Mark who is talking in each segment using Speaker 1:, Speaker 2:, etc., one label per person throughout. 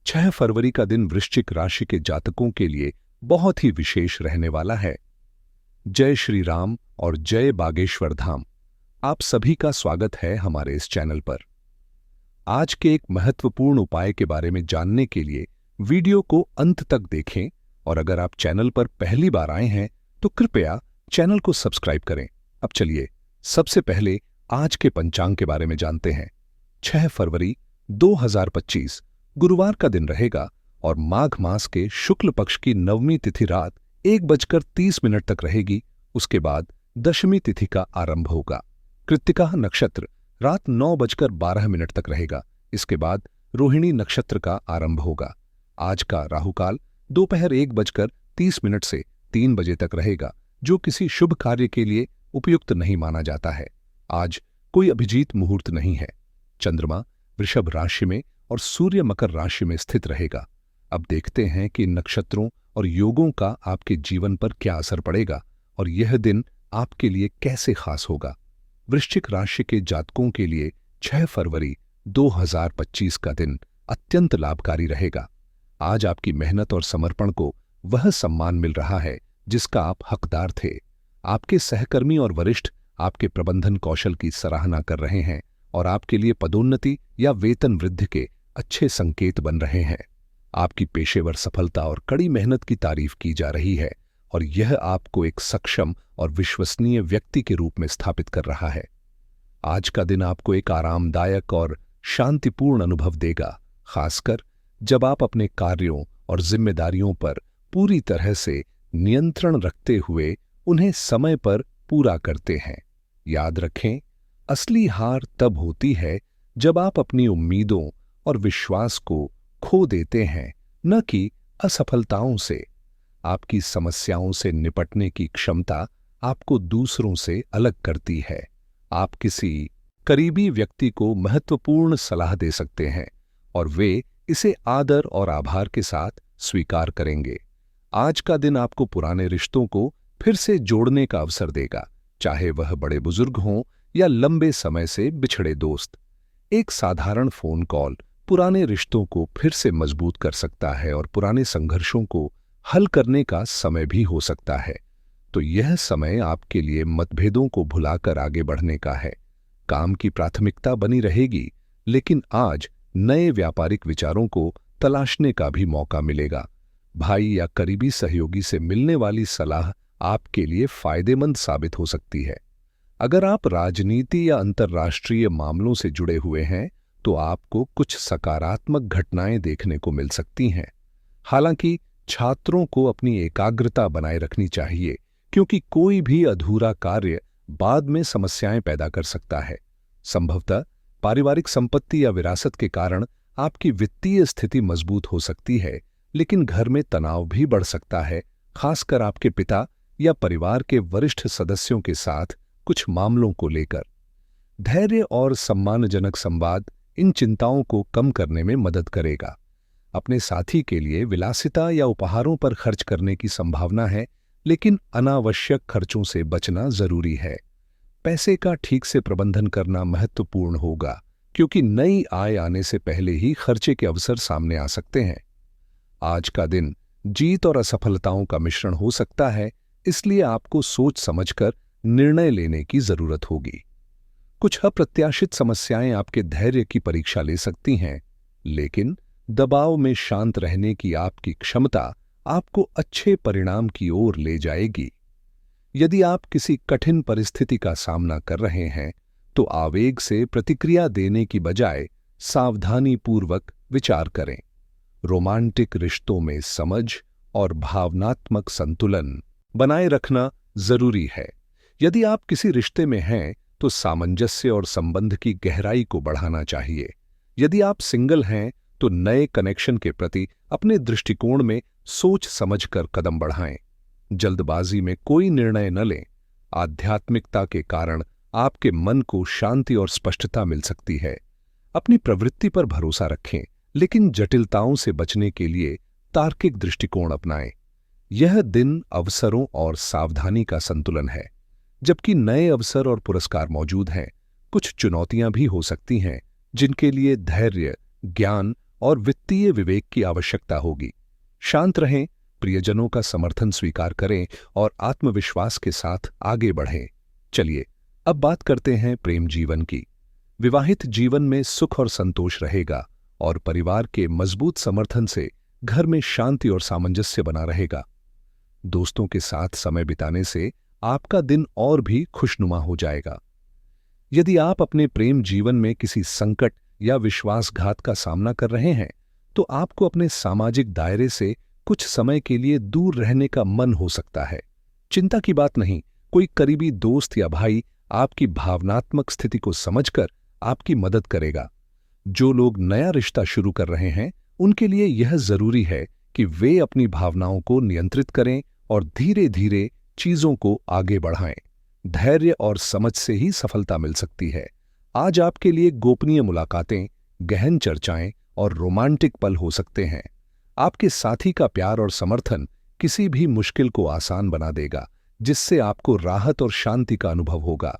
Speaker 1: 6 फरवरी का दिन वृश्चिक राशि के जातकों के लिए बहुत ही विशेष रहने वाला है। जय श्री राम और जय बागेश्वर धाम। आप सभी का स्वागत है हमारे इस चैनल पर। आज के एक महत्वपूर्ण उपाय के बारे में जानने के लिए वीडियो को अंत तक देखें और अगर आप चैनल पर पहली बार आए हैं तो कृपया चैनल को सब्सक्राइब करें। अब चलिए सबसे पहले आज के पंचांग के बारे में जानते हैं। 6 फरवरी 2025 गुरुवार का दिन रहेगा और माघ मास के शुक्ल पक्ष की नवमी तिथि रात 1:30 तक रहेगी। उसके बाद दशमी तिथि का आरंभ होगा। कृत्तिका नक्षत्र रात 9:12 तक रहेगा। इसके बाद रोहिणी नक्षत्र का आरंभ होगा। आज का राहुकाल दोपहर 1:30 से 3 बजे तक रहेगा, जो किसी शुभ कार्य के लिए उपयुक्त नहीं माना जाता है। आज कोई अभिजीत मुहूर्त नहीं है। चंद्रमा वृषभ राशि में और सूर्य मकर राशि में स्थित रहेगा। अब देखते हैं कि नक्षत्रों और योगों का आपके जीवन पर क्या असर पड़ेगा और यह दिन आपके लिए कैसे खास होगा। वृश्चिक राशि के जातकों के लिए 6 फरवरी 2025 का दिन अत्यंत लाभकारी रहेगा। आज आपकी मेहनत और समर्पण को वह सम्मान मिल रहा है जिसका आप हकदार थे। आपके सहकर्मी और वरिष्ठ आपके प्रबंधन कौशल की सराहना कर रहे हैं और आपके लिए पदोन्नति या वेतन वृद्धि के अच्छे संकेत बन रहे हैं। आपकी पेशेवर सफलता और कड़ी मेहनत की तारीफ की जा रही है और यह आपको एक सक्षम और विश्वसनीय व्यक्ति के रूप में स्थापित कर रहा है। आज का दिन आपको एक आरामदायक और शांतिपूर्ण अनुभव देगा, खासकर जब आप अपने कार्यों और जिम्मेदारियों पर पूरी तरह से नियंत्रण रखते हुए उन्हें समय पर पूरा करते हैं। याद रखें, असली हार तब होती है जब आप अपनी उम्मीदों और विश्वास को खो देते हैं, न कि असफलताओं से। आपकी समस्याओं से निपटने की क्षमता आपको दूसरों से अलग करती है। आप किसी करीबी व्यक्ति को महत्वपूर्ण सलाह दे सकते हैं और वे इसे आदर और आभार के साथ स्वीकार करेंगे। आज का दिन आपको पुराने रिश्तों को फिर से जोड़ने का अवसर देगा, चाहे वह बड़े बुजुर्ग हों या लंबे समय से बिछड़े दोस्त। एक साधारण फोन कॉल पुराने रिश्तों को फिर से मजबूत कर सकता है और पुराने संघर्षों को हल करने का समय भी हो सकता है। तो यह समय आपके लिए मतभेदों को भुलाकर आगे बढ़ने का है। काम की प्राथमिकता बनी रहेगी, लेकिन आज नए व्यापारिक विचारों को तलाशने का भी मौका मिलेगा। भाई या करीबी सहयोगी से मिलने वाली सलाह आपके लिए फायदेमंद साबित हो सकती है। अगर आप राजनीति या अंतर्राष्ट्रीय मामलों से जुड़े हुए हैं तो आपको कुछ सकारात्मक घटनाएं देखने को मिल सकती हैं। हालांकि छात्रों को अपनी एकाग्रता बनाए रखनी चाहिए, क्योंकि कोई भी अधूरा कार्य बाद में समस्याएं पैदा कर सकता है। संभवतः पारिवारिक संपत्ति या विरासत के कारण आपकी वित्तीय स्थिति मजबूत हो सकती है, लेकिन घर में तनाव भी बढ़ सकता है, खासकर आपके पिता या परिवार के वरिष्ठ सदस्यों के साथ कुछ मामलों को लेकर। धैर्य और सम्मानजनक संवाद इन चिंताओं को कम करने में मदद करेगा। अपने साथी के लिए विलासिता या उपहारों पर खर्च करने की संभावना है, लेकिन अनावश्यक खर्चों से बचना जरूरी है। पैसे का ठीक से प्रबंधन करना महत्वपूर्ण होगा, क्योंकि नई आय आने से पहले ही खर्चे के अवसर सामने आ सकते हैं। आज का दिन जीत और असफलताओं का मिश्रण हो सकता है, इसलिए आपको सोच समझकर निर्णय लेने की जरूरत होगी। कुछ अप्रत्याशित समस्याएं आपके धैर्य की परीक्षा ले सकती हैं, लेकिन दबाव में शांत रहने की आपकी क्षमता आपको अच्छे परिणाम की ओर ले जाएगी। यदि आप किसी कठिन परिस्थिति का सामना कर रहे हैं तो आवेग से प्रतिक्रिया देने की बजाय सावधानीपूर्वक विचार करें। रोमांटिक रिश्तों में समझ और भावनात्मक संतुलन बनाए रखना जरूरी है। यदि आप किसी रिश्ते में हैं तो सामंजस्य और संबंध की गहराई को बढ़ाना चाहिए। यदि आप सिंगल हैं तो नए कनेक्शन के प्रति अपने दृष्टिकोण में सोच समझकर कदम बढ़ाएं। जल्दबाजी में कोई निर्णय न लें। आध्यात्मिकता के कारण आपके मन को शांति और स्पष्टता मिल सकती है। अपनी प्रवृत्ति पर भरोसा रखें, लेकिन जटिलताओं से बचने के लिए तार्किक दृष्टिकोण अपनाएं। यह दिन अवसरों और सावधानी का संतुलन है। जबकि नए अवसर और पुरस्कार मौजूद हैं, कुछ चुनौतियां भी हो सकती हैं जिनके लिए धैर्य, ज्ञान और वित्तीय विवेक की आवश्यकता होगी। शांत रहें, प्रियजनों का समर्थन स्वीकार करें और आत्मविश्वास के साथ आगे बढ़ें। चलिए अब बात करते हैं प्रेम जीवन की। विवाहित जीवन में सुख और संतोष रहेगा और परिवार के मजबूत समर्थन से घर में शांति और सामंजस्य बना रहेगा। दोस्तों के साथ समय बिताने से आपका दिन और भी खुशनुमा हो जाएगा। यदि आप अपने प्रेम जीवन में किसी संकट या विश्वासघात का सामना कर रहे हैं, तो आपको अपने सामाजिक दायरे से कुछ समय के लिए दूर रहने का मन हो सकता है। चिंता की बात नहीं, कोई करीबी दोस्त या भाई आपकी भावनात्मक स्थिति को समझकर आपकी मदद करेगा। जो लोग नया रिश्ता शुरू कर रहे हैं, उनके लिए यह जरूरी है कि वे अपनी भावनाओं को नियंत्रित करें और धीरे धीरे चीजों को आगे बढ़ाएं। धैर्य और समझ से ही सफलता मिल सकती है। आज आपके लिए गोपनीय मुलाकातें, गहन चर्चाएं और रोमांटिक पल हो सकते हैं। आपके साथी का प्यार और समर्थन किसी भी मुश्किल को आसान बना देगा, जिससे आपको राहत और शांति का अनुभव होगा।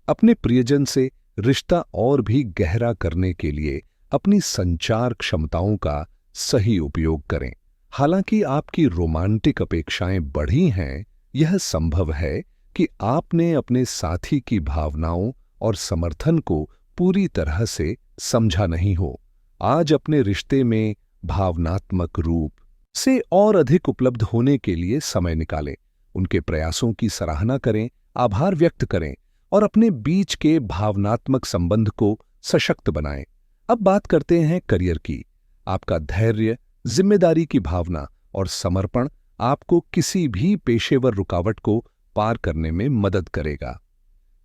Speaker 1: अपने प्रियजन से रिश्ता और भी गहरा करने के लिए अपनी संचार क्षमताओं का सही उपयोग करें। हालांकि आपकी रोमांटिक अपेक्षाएं बढ़ी हैं, यह संभव है कि आपने अपने साथी की भावनाओं और समर्थन को पूरी तरह से समझा नहीं हो। आज अपने रिश्ते में भावनात्मक रूप से और अधिक उपलब्ध होने के लिए समय निकालें। उनके प्रयासों की सराहना करें, आभार व्यक्त करें और अपने बीच के भावनात्मक संबंध को सशक्त बनाएं। अब बात करते हैं करियर की। आपका धैर्य, जिम्मेदारी की भावना और समर्पण आपको किसी भी पेशेवर रुकावट को पार करने में मदद करेगा।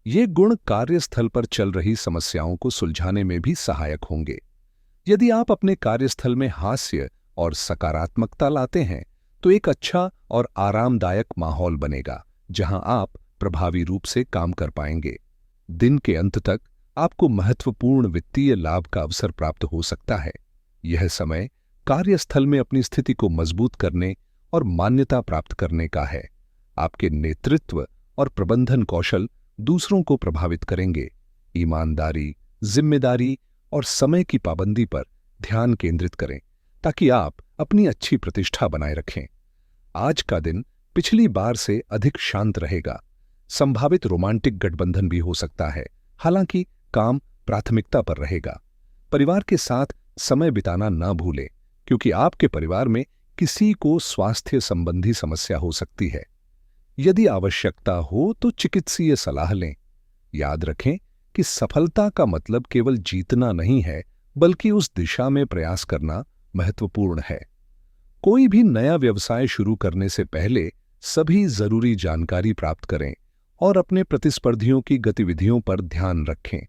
Speaker 1: ये गुण कार्यस्थल पर चल रही समस्याओं को सुलझाने में भी सहायक होंगे। यदि आप अपने कार्यस्थल में हास्य और सकारात्मकता लाते हैं, तो एक अच्छा और आरामदायक माहौल बनेगा, जहां आप प्रभावी रूप से काम कर पाएंगे। दिन के अंत तक आपको महत्वपूर्ण वित्तीय लाभ का अवसर प्राप्त हो सकता है। यह समय कार्यस्थल में अपनी स्थिति को मजबूत करने और मान्यता प्राप्त करने का है। आपके नेतृत्व और प्रबंधन कौशल दूसरों को प्रभावित करेंगे। ईमानदारी, जिम्मेदारी और समय की पाबंदी पर ध्यान केंद्रित करें, ताकि आप अपनी अच्छी प्रतिष्ठा बनाए रखें। आज का दिन पिछली बार से अधिक शांत रहेगा। संभावित रोमांटिक गठबंधन भी हो सकता है, हालांकि काम प्राथमिकता पर रहेगा। परिवार के साथ समय बिताना ना भूलें, क्योंकि आपके परिवार में किसी को स्वास्थ्य संबंधी समस्या हो सकती है। यदि आवश्यकता हो तो चिकित्सीय सलाह लें। याद रखें कि सफलता का मतलब केवल जीतना नहीं है, बल्कि उस दिशा में प्रयास करना महत्वपूर्ण है। कोई भी नया व्यवसाय शुरू करने से पहले सभी जरूरी जानकारी प्राप्त करें और अपने प्रतिस्पर्धियों की गतिविधियों पर ध्यान रखें।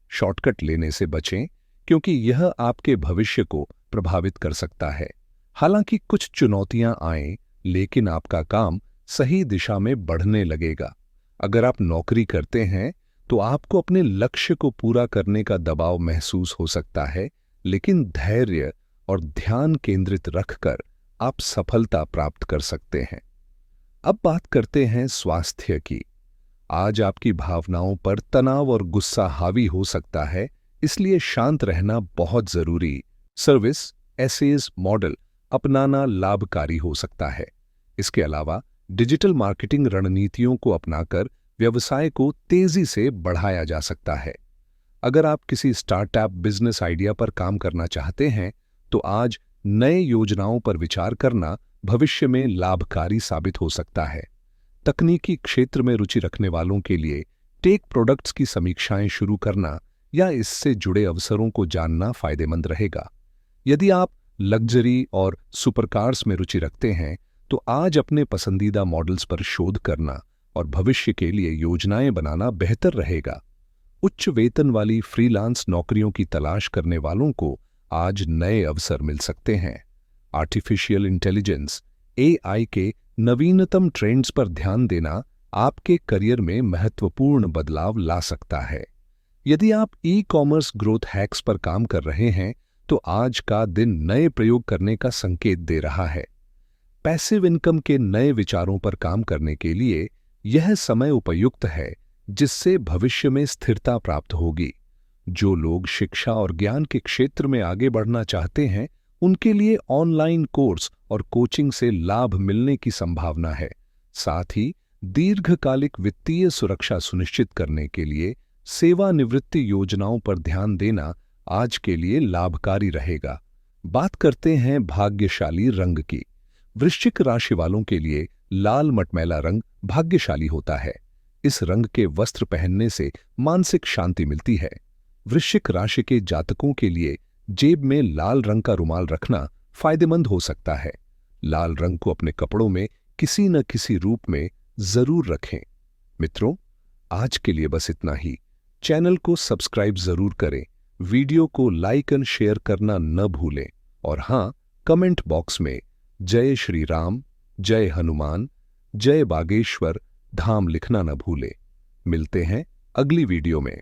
Speaker 1: शॉर्टकट लेने से बचें, क्योंकि यह आपके भविष्य को प्रभावित कर सकता है। हालांकि कुछ चुनौतियां आएं, लेकिन आपका काम सही दिशा में बढ़ने लगेगा। अगर आप नौकरी करते हैं, तो आपको अपने लक्ष्य को पूरा करने का दबाव महसूस हो सकता है, लेकिन धैर्य और ध्यान केंद्रित रखकर आप सफलता प्राप्त कर सकते हैं। अब बात करते हैं स्वास्थ्य की। आज आपकी भावनाओं पर तनाव और गुस्सा हावी हो सकता है, इसलिए शांत रहना बहुत जरूरी। सर्विस एसेज मॉडल अपनाना लाभकारी हो सकता है। इसके अलावा डिजिटल मार्केटिंग रणनीतियों को अपनाकर व्यवसाय को तेजी से बढ़ाया जा सकता है। अगर आप किसी स्टार्टअप बिजनेस आइडिया पर काम करना चाहते हैं, तो आज नए योजनाओं पर विचार करना भविष्य में लाभकारी साबित हो सकता है। तकनीकी क्षेत्र में रुचि रखने वालों के लिए टेक प्रोडक्ट्स की समीक्षाएं शुरू करना या इससे जुड़े अवसरों को जानना फायदेमंद रहेगा। यदि आप लग्जरी और सुपरकार्स में रुचि रखते हैं, तो आज अपने पसंदीदा मॉडल्स पर शोध करना और भविष्य के लिए योजनाएं बनाना बेहतर रहेगा। उच्च वेतन वाली फ्रीलांस नौकरियों की तलाश करने वालों को आज नए अवसर मिल सकते हैं। आर्टिफिशियल इंटेलिजेंस एआई के नवीनतम ट्रेंड्स पर ध्यान देना आपके करियर में महत्वपूर्ण बदलाव ला सकता है। यदि आप ई-कॉमर्स ग्रोथ हैक्स पर काम कर रहे हैं, तो आज का दिन नए प्रयोग करने का संकेत दे रहा है। पैसिव इनकम के नए विचारों पर काम करने के लिए यह समय उपयुक्त है, जिससे भविष्य में स्थिरता प्राप्त होगी। जो लोग शिक्षा और ज्ञान के क्षेत्र में आगे बढ़ना चाहते हैं, उनके लिए ऑनलाइन कोर्स और कोचिंग से लाभ मिलने की संभावना है। साथ ही दीर्घकालिक वित्तीय सुरक्षा सुनिश्चित करने के लिए सेवानिवृत्ति योजनाओं पर ध्यान देना आज के लिए लाभकारी रहेगा। बात करते हैं भाग्यशाली रंग की। वृश्चिक राशि वालों के लिए लाल मटमैला रंग भाग्यशाली होता है। इस रंग के वस्त्र पहनने से मानसिक शांति मिलती है। वृश्चिक राशि के जातकों के लिए जेब में लाल रंग का रुमाल रखना फायदेमंद हो सकता है। लाल रंग को अपने कपड़ों में किसी न किसी रूप में जरूर रखें। मित्रों, आज के लिए बस इतना ही। चैनल को सब्सक्राइब जरूर करें, वीडियो को लाइक एंड शेयर करना न भूलें और हां, कमेंट बॉक्स में जय श्री राम, जय हनुमान, जय बागेश्वर धाम लिखना न भूलें। मिलते हैं अगली वीडियो में।